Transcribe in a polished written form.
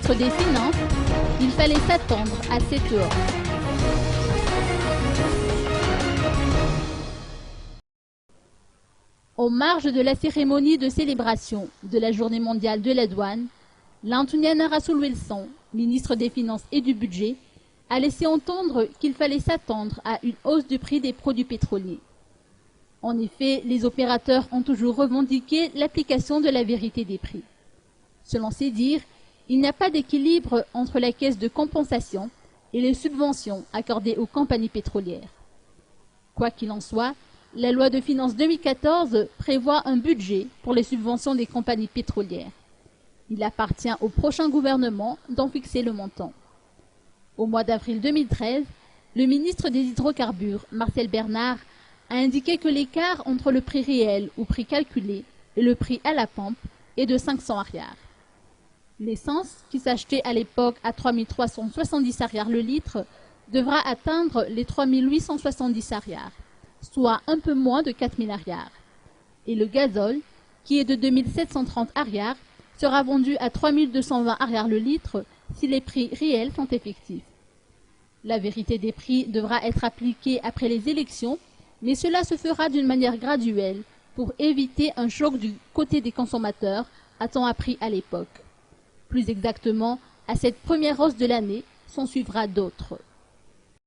ministre des Finances, il fallait s'attendre à cette hausse. En marge de la cérémonie de célébration de la Journée mondiale de la douane, Lantuniana Rasoul-Wilson, ministre des Finances et du Budget, a laissé entendre qu'il fallait s'attendre à une hausse du prix des produits pétroliers. En effet, les opérateurs ont toujours revendiqué l'application de la vérité des prix. Selon ses dires, il n'y a pas d'équilibre entre la caisse de compensation et les subventions accordées aux compagnies pétrolières. Quoi qu'il en soit, la loi de finances 2014 prévoit un budget pour les subventions des compagnies pétrolières. Il appartient au prochain gouvernement d'en fixer le montant. Au mois d'avril 2013, le ministre des Hydrocarbures, Marcel Bernard, a indiqué que l'écart entre le prix réel ou prix calculé et le prix à la pompe est de 500 arrières. L'essence, qui s'achetait à l'époque à 3 370 arrières le litre, devra atteindre les 3 870 arrières, soit un peu moins de 4 000 arrières. Et le gazole, qui est de 2 730 arrières, sera vendu à 3 220 arrières le litre si les prix réels sont effectifs. La vérité des prix devra être appliquée après les élections, mais cela se fera d'une manière graduelle pour éviter un choc du côté des consommateurs à tant appris à l'époque. Plus exactement, à cette première hausse de l'année, s'en suivra d'autres.